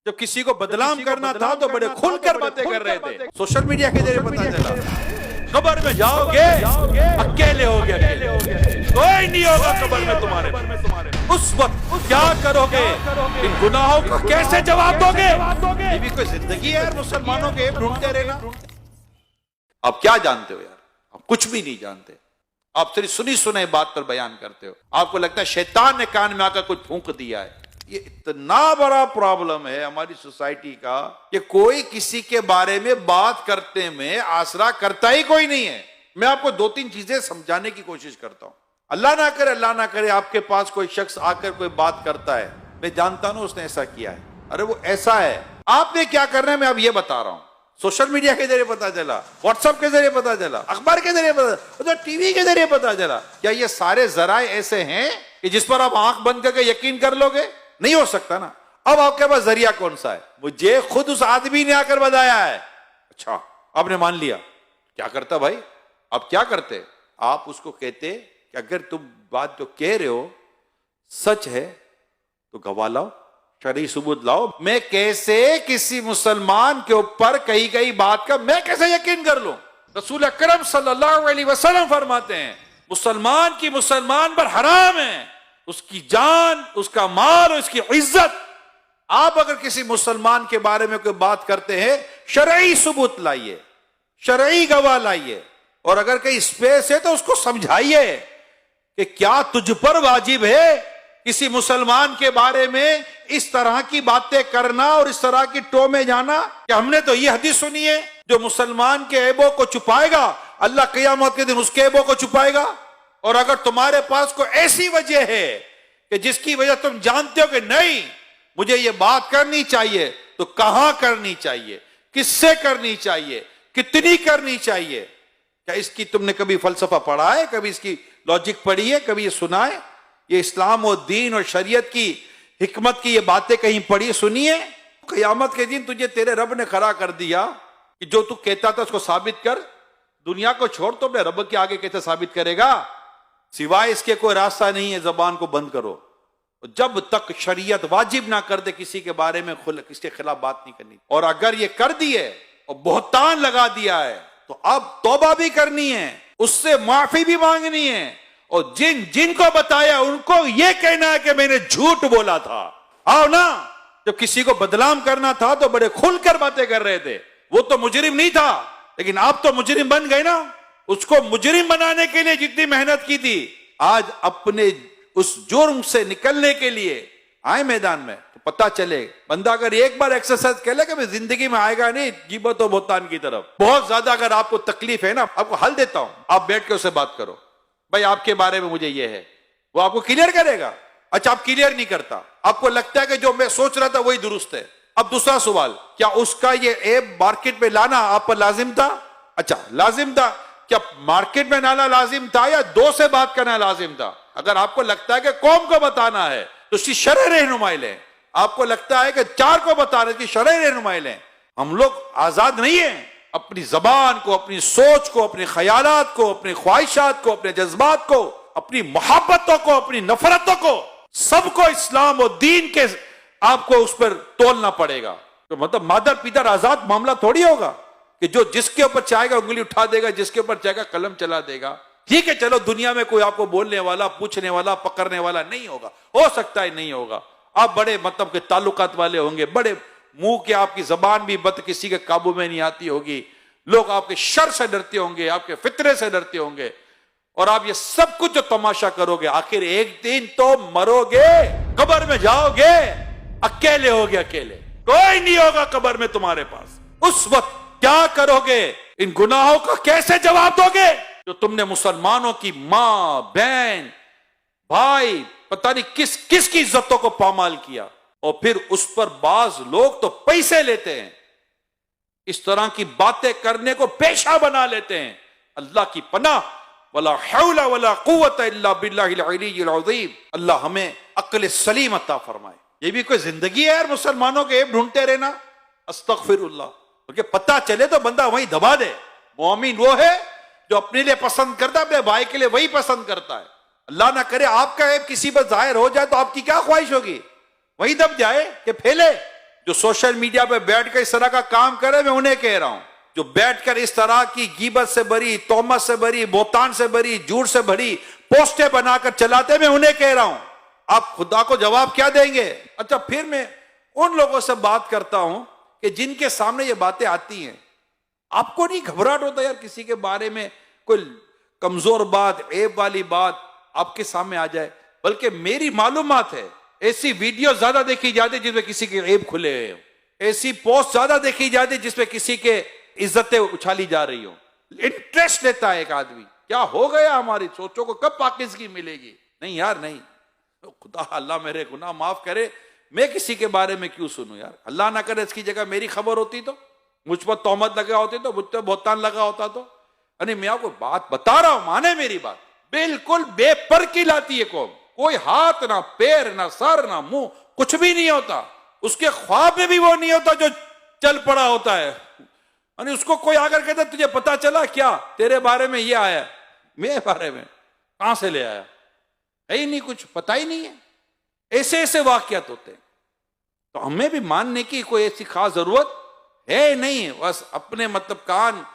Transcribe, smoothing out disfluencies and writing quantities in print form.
जब किसी को बदनाम करना था तो बड़े खुलकर बातें कर रहे थे। सोशल मीडिया के जरिए पता चला कब्र में जाओगे अकेले होगे, कोई नहीं होगा कब्र में तुम्हारे। उस वक्त क्या करोगे? इन गुनाहों का कैसे जवाब दोगे? ये भी कोई जिंदगी है यार मुसलमानों के ढूंढते रहना। आप क्या जानते हो यार? आप कुछ भी नहीं जानते। आप सिर्फ सुनी सुने बात पर बयान करते हो। आपको लगता है शैतान ने कान में आकर कुछ फूंक दिया है। ये इतना बड़ा प्रॉब्लम है हमारी सोसाइटी का कि कोई किसी के बारे में बात करते में आसरा करता ही कोई नहीं है। मैं आपको दो तीन चीजें समझाने की कोशिश करता हूं। अल्लाह ना करे आपके पास कोई शख्स आकर कोई बात करता है, मैं जानता हूं उसने ऐसा किया है, अरे वो ऐसा है, आपने क्या करना है मैं अब ये बता रहा हूं। सोशल मीडिया के जरिए पता चला, व्हाट्सएप के जरिए पता चला, अखबार के जरिए पता चला, टीवी के जरिए पता चला। क्या ये सारे जराए ऐसे हैं कि जिस पर आप आंख बंद करके यकीन कर लोगे? नहीं हो सकता ना। अब आपके पास जरिया कौन सा है? मुझे खुद उस आदमी ने आकर बताया है। अच्छा, आपने मान लिया। क्या करता भाई? आप क्या करते? आप उसको कहते कि अगर तुम बात जो कह रहे हो सच है तो गवाह लाओ, शरई सबूत लाओ। मैं कैसे किसी मुसलमान के ऊपर कही गई बात का मैं कैसे यकीन कर लूं? रसूल अकरम सल्लल्लाहु अलैहि वसल्लम फरमाते हैं मुसलमान की मुसलमान पर हराम है, उसकी जान, उसका माल, उसकी इज्जत। आप अगर किसी मुसलमान के बारे में कोई बात करते हैं, शरई सबूत लाइए, शरई गवाह लाइए, और अगर कहीं स्पेस है तो उसको समझाइए कि क्या तुझ पर वाजिब है किसी मुसलमान के बारे में इस तरह की बातें करना और इस तरह की टो में जाना। कि हमने तो ये हदीस सुनी है, जो मुसलमान के ऐबों को छुपाएगा अल्लाह क़यामत के दिन उसके ऐबों को छुपाएगा। और अगर तुम्हारे पास कोई ऐसी वजह है कि जिसकी वजह तुम जानते हो कि नहीं मुझे ये बात करनी चाहिए, तो कहां करनी चाहिए, किससे करनी चाहिए, कितनी करनी चाहिए? क्या इसकी तुमने कभी फलसफा पढ़ा है? कभी इसकी लॉजिक पढ़ी है? कभी ये सुना है? ये इस्लाम और दीन और शरीयत की हिकमत की ये बातें कहीं पढ़ी सुनी है? क़यामत के दिन तुझे तेरे रब ने खड़ा कर दिया कि जो तू कहता था उसको साबित कर। दुनिया को छोड़ तो अपने रब के आगे कैसे साबित करेगा? सिवाय इसके कोई रास्ता नहीं है, जबान को बंद करो। जब तक शरीयत वाजिब ना कर दे किसी के बारे में किसके खिलाफ बात नहीं करनी। और अगर ये कर दी है और बहुतान लगा दिया है तो अब तौबा भी करनी है, उससे माफी भी मांगनी है, और जिनको बताया उनको ये कहना है कि मैंने झूठ बोला था। आओ ना, जब किसी को बदनाम करना था तो बड़े खुलकर बातें कर रहे थे। वो तो मुजरिम नहीं था, लेकिन आप तो मुजरिम बन गए ना। उसको मुजरिम बनाने के लिए जितनी मेहनत की थी, आज अपने उस जुर्म से निकलने के लिए आए मैदान में, तो पता चले बंदा अगर एक बार एक्सरसाइज कर ले कि जिंदगी में आएगा नहीं गिबत और बोहतान की तरफ। बहुत ज्यादा अगर आपको तकलीफ है ना, आपको हल देता हूं, आप बैठ के उससे बात करो, भाई आपके बारे में मुझे ये है, वो आपको क्लियर करेगा। अच्छा, आप क्लियर नहीं करता, आपको लगता है कि जो मैं सोच रहा था वही दुरुस्त है। अब दूसरा सवाल, क्या उसका ये ऐप मार्केट में लाना आप पर लाजिम था? अच्छा, लाजिम था। क्या मार्केट में लाना लाजिम था या दो से बात करना लाजिम था? अगर आपको लगता है कि कौम को बताना है तो उसकी शरअ रहनुमाई लें। आपको लगता है कि चार को बताना है कि शरअ रहनुमाई लें। हम लोग आजाद नहीं है। अपनी जबान को, अपनी सोच को, अपने ख्यालात को, अपनी ख्वाहिशात को, अपने जज्बात को, अपनी मोहब्बतों को, अपनी नफरतों को, सबको इस्लाम और दीन के आपको उस पर तोलना पड़ेगा। तो मतलब मादर पिदर आजाद मामला थोड़ी होगा कि जो जिसके ऊपर चाहेगा उंगली उठा देगा, जिसके ऊपर चाहेगा कलम चला देगा। ठीक है, चलो दुनिया में कोई आपको बोलने वाला, पूछने वाला, पकड़ने वाला नहीं होगा, हो सकता है नहीं होगा। आप बड़े मतलब के ताल्लुकात वाले होंगे, बड़े मुंह के, आपकी जबान भी बद किसी के काबू में नहीं आती होगी, लोग आपके शर से डरते होंगे, आपके फितरे से डरते होंगे, और आप ये सब कुछ जो तमाशा करोगे, आखिर एक दिन तो मरोगे, कब्र में जाओगे, अकेले होगे, अकेले, कोई नहीं होगा कब्र में तुम्हारे पास। उस वक्त क्या करोगे? इन गुनाहों का कैसे जवाब दोगे जो तुमने मुसलमानों की मां, बहन, भाई, पता नहीं किस किस की इज्जतों को पामाल किया। और फिर उस पर बाज लोग तो पैसे लेते हैं, इस तरह की बातें करने को पेशा बना लेते हैं। अल्लाह की पनाह, वला हौला वला कुव्वत इल्ला बिल्लाहिल अलीय्यिल अज़ीम। अल्लाह हमें अक्ल सलीम अता फरमाए। ये भी कोई जिंदगी है यार मुसलमानों के ऐब ढूंढते रहना? अस्तगफिरुल्लाह। क्योंकि पता चले तो बंदा वहीं दबा दे। मोमिन वो है जो अपने लिए पसंद करता है, अपने भाई के लिए वही पसंद करता है। अल्लाह ना करे आपका ऐब किसी पर जाहिर हो जाए तो आपकी क्या ख्वाहिश होगी? वही दब जाए कि फैले। जो सोशल मीडिया पे बैठकर इस तरह का काम करे, मैं उन्हें कह रहा हूं, जो बैठकर इस तरह की गीबत से भरी, तोहमत से भरी, बोतान से भरी, झूठ से भरी पोस्टें बनाकर चलाते, मैं उन्हें कह रहा हूं, आप खुदा को जवाब क्या देंगे? अच्छा, फिर मैं उन लोगों से बात करता हूं कि जिनके सामने ये बातें आती हैं, आपको नहीं घबराहट होता यार किसी के बारे में कोई कमजोर बात, ऐब वाली बात आपके सामने आ जाए? बल्कि मेरी मालूमात है, ऐसी वीडियो ज्यादा देखी जाती जिसमें किसी के ऐब खुले हुए, ऐसी पोस्ट ज्यादा देखी जाती जिसमें किसी के इज्जतें उछाली जा रही हो। इंटरेस्ट लेता है एक आदमी, क्या हो गया हमारी सोचों को, कब पाकिज़गी मिलेगी? नहीं यार नहीं, खुदा अल्लाह मेरे गुनाह माफ करे, मैं किसी के बारे में क्यों सुनूं यार? अल्लाह ना करे इसकी जगह मेरी खबर होती तो, मुझ पर तोहमत लगा होती तो, मुझ पर बोहतान लगा होता तो। अरे मैं आपको बात बता रहा हूं, माने मेरी बात, बिल्कुल बेपर की लाती है कौम, कोई हाथ ना पैर ना सर ना मुंह, कुछ भी नहीं होता, उसके ख्वाब में भी वो नहीं होता जो चल पड़ा होता है। और उसको कोई आकर कहता तुझे पता चला क्या, तेरे बारे में ये आया, मेरे बारे में कहां से ले आया? है ही नहीं, कुछ पता ही नहीं है। ऐसे ऐसे वाकयात होते हैं, तो हमें भी मानने की कोई ऐसी खास जरूरत है नहीं, बस अपने मतलब कान